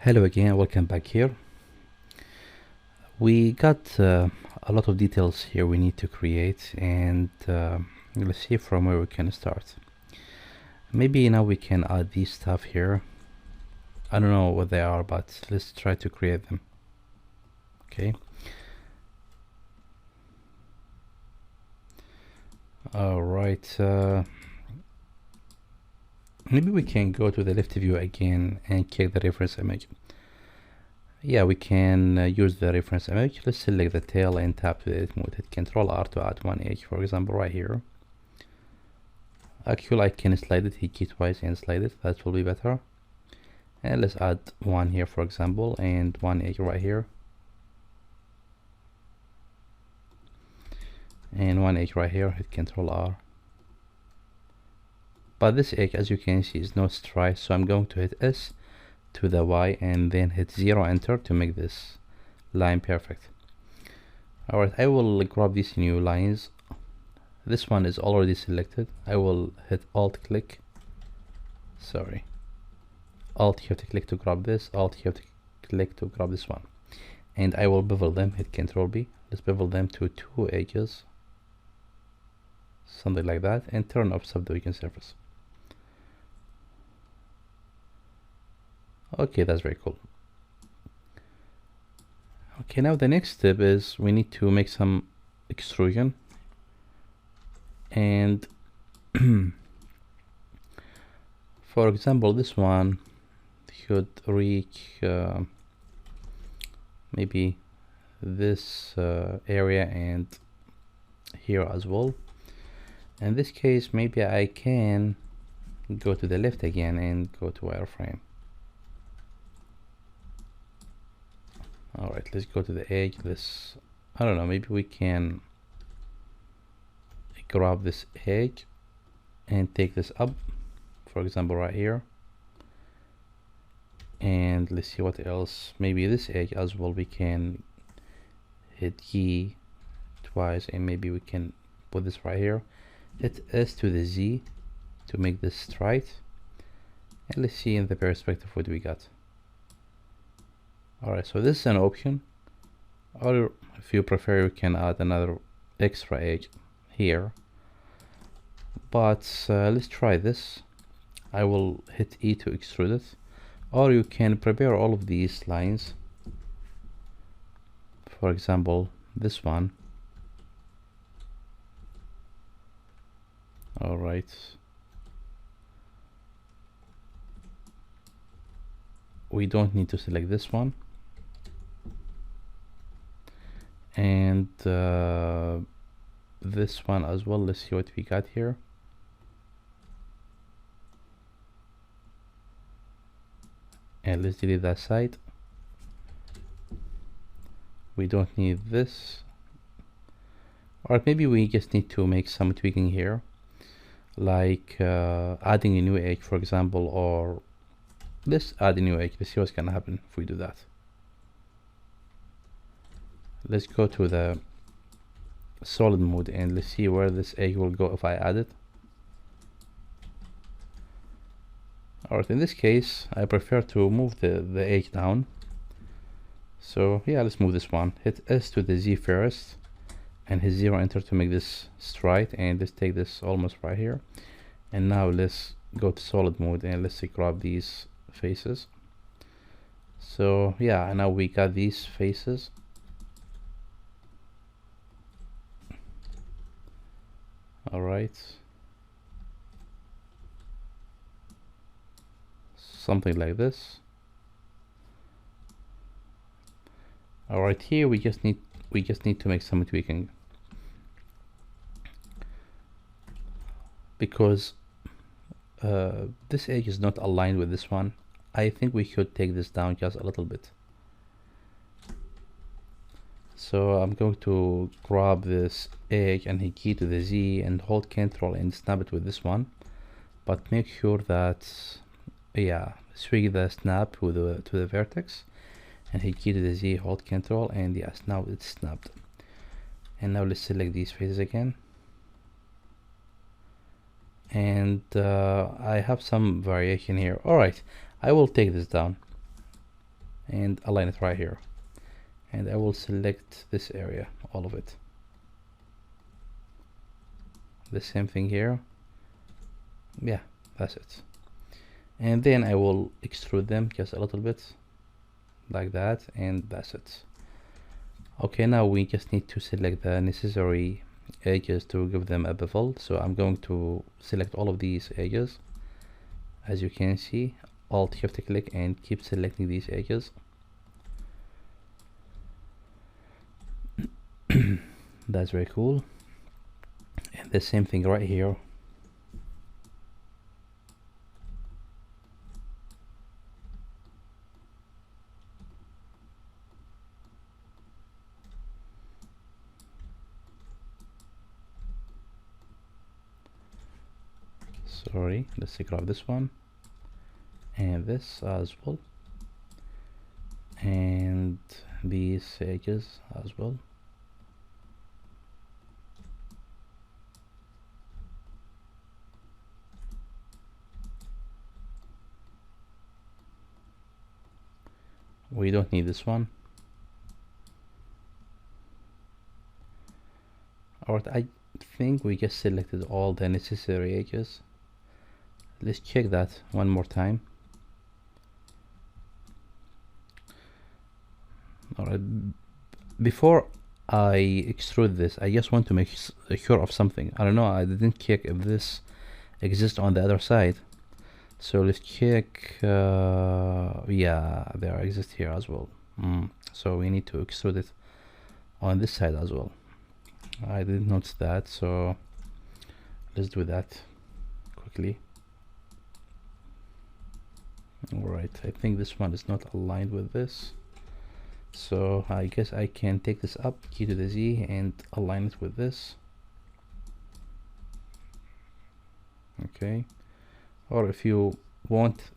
Hello again, welcome back here. We got a lot of details here we need to create, and let's see from where we can start. Maybe now we can add these stuff here. I don't know what they are, but let's try to create them. Okay. Alright, maybe we can go to the left view again and check the reference image. Yeah, we can use the reference image. Let's select the tail and tap to edit mode. Hit Ctrl R to add one edge, for example, right here. Actually, I can slide it, hit key twice and slide it. That will be better. And let's add one here, for example, and one edge right here. And one edge right here, hit Ctrl R. But this edge, as you can see, is not straight, so I'm going to hit S to the Y and then hit 0 enter to make this line perfect. Alright, I will grab these new lines. This one is already selected. I will hit Alt click. Alt shift click to grab this, Alt shift click to grab this one. And I will bevel them, hit Ctrl B. Let's bevel them to two edges. Something like that, and turn off subdivision surface. Okay, that's very cool. Okay, now the next step is we need to make some extrusion. And for example, this one should reach maybe this area and here as well. In this case, maybe I can go to the left again and go to wireframe. Alright, let's go to the edge. I don't know, maybe we can grab this edge and take this up, for example, right here. And let's see what else. Maybe this edge as well, we can hit key twice and maybe we can put this right here. Hit S to the Z to make this straight. And let's see in the perspective what we got. Alright, so this is an option, or if you prefer you can add another extra edge here, but let's try this. I will hit E to extrude it, or you can prepare all of these lines, for example this one. Alright, we don't need to select this one. And this one as well. Let's see what we got here. And let's delete that side. We don't need this. Or maybe we just need to make some tweaking here, like adding a new edge, for example, or let's add a new edge. Let's see what's gonna happen if we do that. Let's go to the solid mode and let's see where this edge will go if I add it. Alright, in this case I prefer to move the edge down. So yeah, let's move this one. Hit S to the Z first and hit 0 enter to make this straight, and let's take this almost right here. And now let's go to solid mode and let's grab these faces. So yeah, now we got these faces. Alright, something like this. Alright, here we just need to make some tweaking, because this edge is not aligned with this one. I think we should take this down just a little bit. So I'm going to grab this edge and hit key to the Z and hold Ctrl and snap it with this one, but make sure that, yeah, swing the snap to the vertex and hit key to the Z, hold Ctrl, and yes, now it's snapped. And now let's select these faces again. And I have some variation here. Alright, I will take this down. and align it right here. And I will select this area, all of it. The same thing here. Yeah, that's it. And then I will extrude them just a little bit like that, and that's it. Okay, now we just need to select the necessary edges to give them a bevel. So I'm going to select all of these edges. As you can see, Alt shift click and keep selecting these edges. That's very cool. And the same thing right here. Sorry, let's take off this one and this as well, and these edges as well. We don't need this one. Alright, I think we just selected all the necessary edges. Let's check that one more time. Alright, before I extrude this, I just want to make sure of something. I don't know, I didn't check if this exists on the other side. So let's check. Yeah, there exists here as well. So we need to extrude it on this side as well. I didn't notice that, so let's do that quickly. Alright, I think this one is not aligned with this, so I guess I can take this up, key to the Z, and align it with this. Okay, or if you want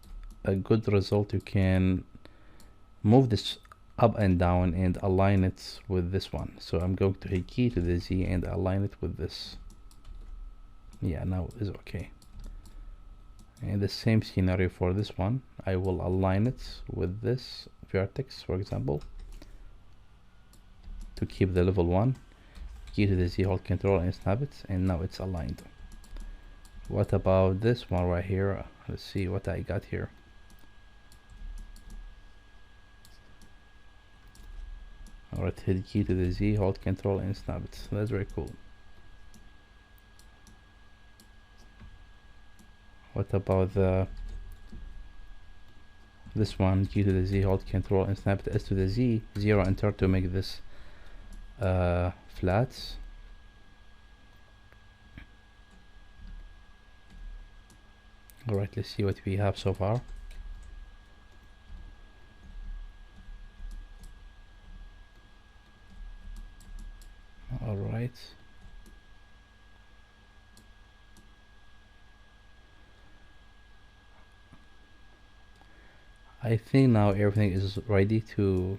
a good result, you can move this up and down and align it with this one. So I'm going to hit key to the Z and align it with this. Yeah, now is okay. And the same scenario for this one. I will align it with this vertex, for example, to keep the level 1. Key to the Z, hold control and snap it, and now it's aligned. What about this one right here? Let's see what I got here. Alright, hit key to the Z, hold control and snap it. That's very cool. What about this one? Key to the Z, hold control and snap it. S to the Z, 0 enter to make this flat. Alright, let's see what we have so far. Alright. I think now everything is ready to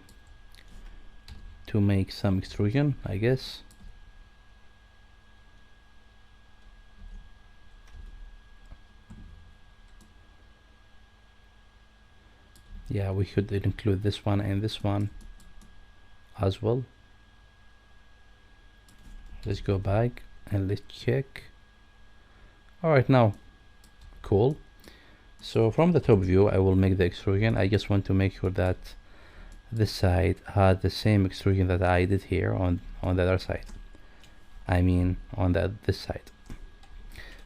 make some extrusion, I guess. Yeah, we should include this one and this one as well. Let's go back and let's check. Alright, now cool. So from the top view, I will make the extrusion. I just want to make sure that this side had the same extrusion that I did here on the other side. I mean on this side.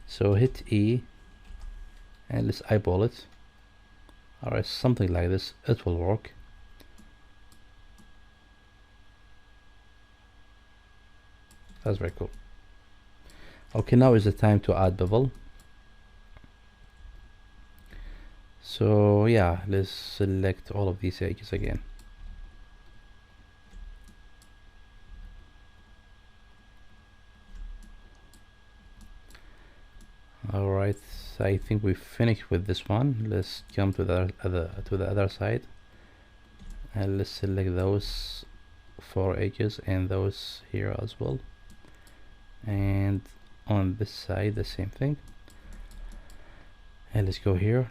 So hit E and let's eyeball it. Alright, something like this, it will work. That's very cool. Okay, now is the time to add bevel. So yeah, let's select all of these edges again. Alright, I think we finished with this one. Let's jump to the other side and let's select those 4 edges and those here as well. And on this side the same thing. And let's go here.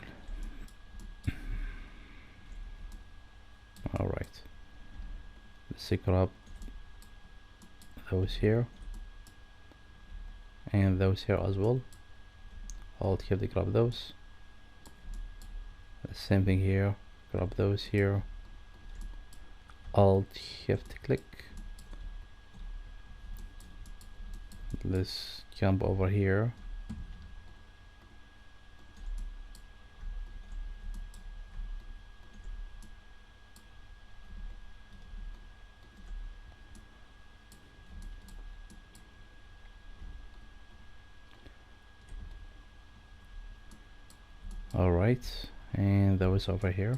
let's grab those here and those here as well. Alt shift to grab those. The same thing here, grab those here. Alt shift click. Let's jump over here. Alright, and those over here.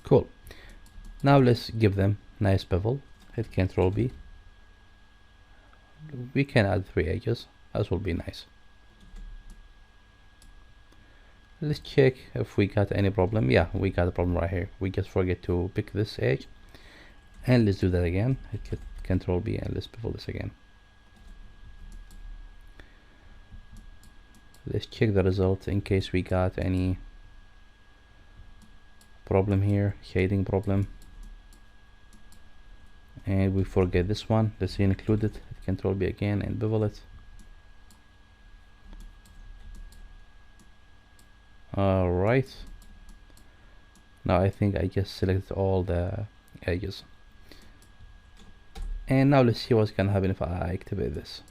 Cool. Now let's give them nice bevel. Hit Ctrl B. We can add 3 edges. That will be nice. Let's check if we got any problem. Yeah, we got a problem right here. We just forget to pick this edge. And let's do that again. Hit Ctrl B and let's bevel this again. Let's check the result in case we got any problem here, shading problem. And we forget this one. Let's include it. Hit Ctrl B again and bevel it. Alright. Now I think I just selected all the edges. And now let's see what's gonna happen if I activate this.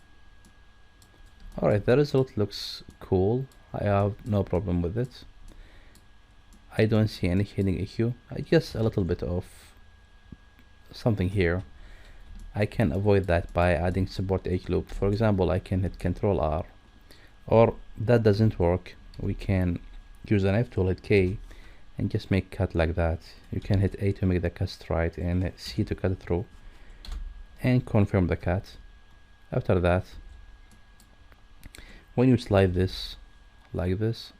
Alright, the result looks cool. I have no problem with it. I don't see any shading issue. Just a little bit of something here. I can avoid that by adding support edge loop. For example, I can hit Ctrl R, or that doesn't work. We can use an F tool, hit K, and just make cut like that. You can hit A to make the cut straight and C to cut through, and confirm the cut. After that, when you slide this like this,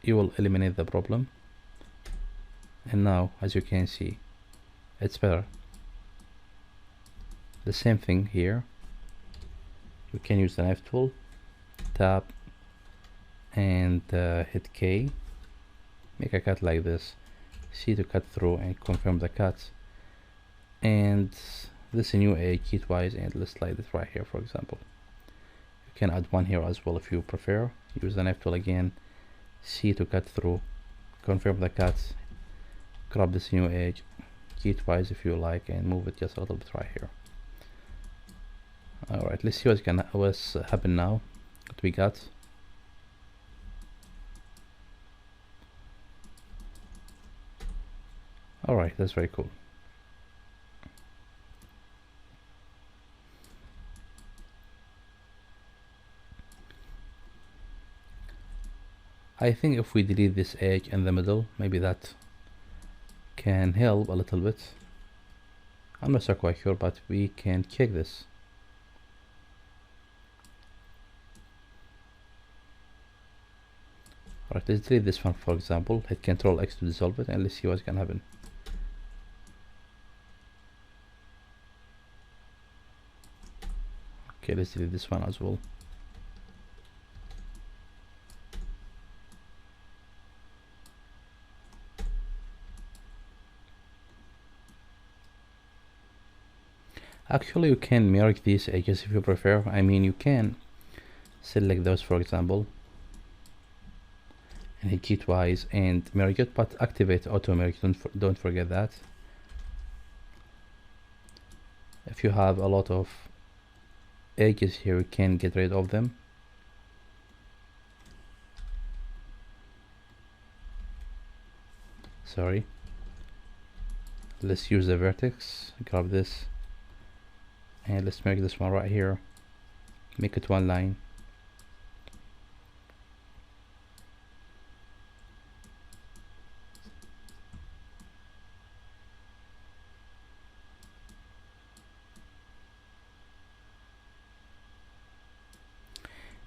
you will eliminate the problem. And now, as you can see, it's better. The same thing here. You can use the knife tool, tap and hit K, make a cut like this, C to cut through and confirm the cut. And this new edge key-wise, and let's slide it right here, for example. You can add one here as well if you prefer. Use the knife tool again, C to cut through, confirm the cut, grab this new edge key-wise if you like, and move it just a little bit right here. Alright, let's see what's happen now. What we got. Alright, that's very cool. I think if we delete this edge in the middle, maybe that can help a little bit. I'm not so quite sure, but we can check this. Alright, let's delete this one, for example. Hit Ctrl X to dissolve it, and let's see what's gonna happen. Okay, let's delete this one as well. Actually, you can merge these edges if you prefer. I mean, you can select those, for example, and hit G twice and merge it, but activate auto merge. Don't forget that. If you have a lot of edges here, you can get rid of them. Sorry. Let's use the vertex. Grab this. And let's make this one right here, make it one line.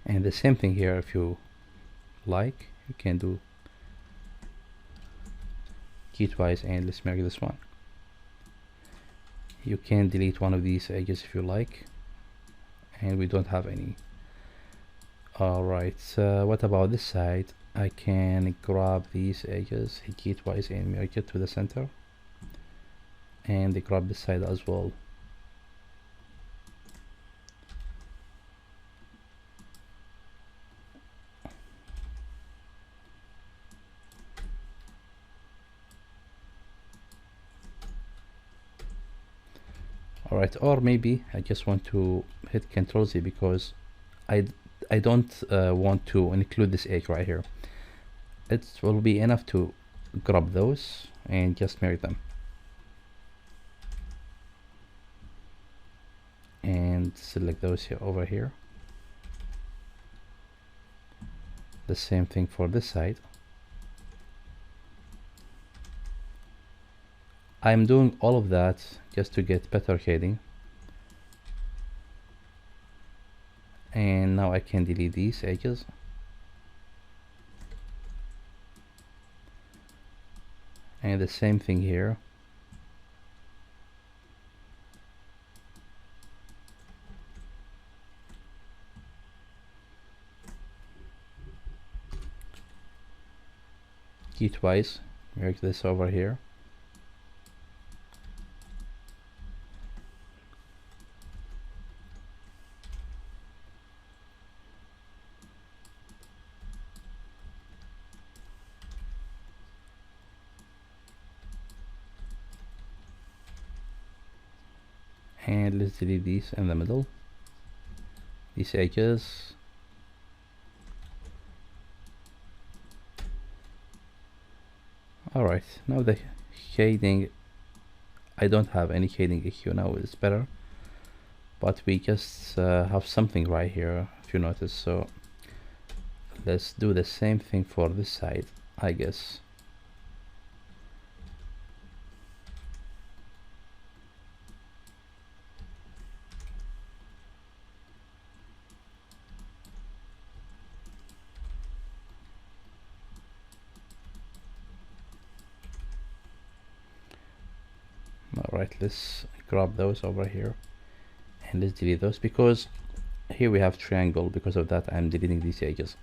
And the same thing here, if you like, you can do key twice, and let's make this one. You can delete one of these edges if you like, and we don't have any. Alright, what about this side? I can grab these edges heat-wise and make it to the center, and grab this side as well. Alright, or maybe I just want to hit Ctrl Z because I don't want to include this edge right here. It will be enough to grab those and just marry them. And select those here over here. The same thing for this side. I'm doing all of that just to get better shading. And now I can delete these edges. And the same thing here. Key twice, make this over here. And let's delete these in the middle, these edges. Alright, now the shading, I don't have any shading issue now, it's better, but we just have something right here if you notice. So let's do the same thing for this side, I guess. Alright, let's grab those over here and let's delete those, because here we have triangle. Because of that, I'm deleting these edges.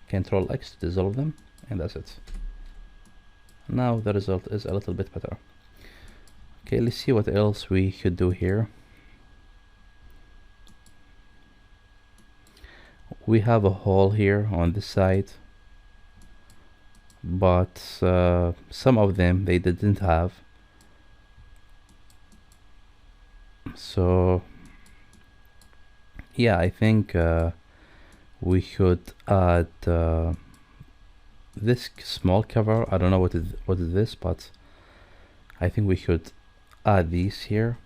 Control X to dissolve them, and that's it. Now the result is a little bit better. Okay, let's see what else we should do here. We have a hole here on this side, but some of them they didn't have. So yeah, I think we should add this small cover. I don't know what is this, but I think we should add these here.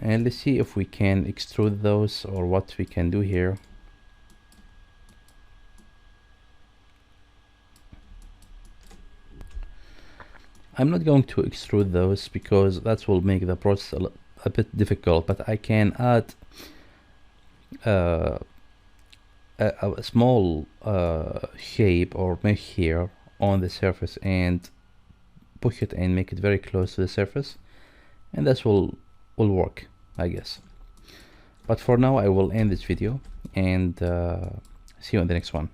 And let's see if we can extrude those or what we can do here. I'm not going to extrude those because that will make the process a bit difficult, but I can add a small shape or mesh here on the surface and push it and make it very close to the surface, and this will work, I guess. But for now I will end this video and see you in the next one.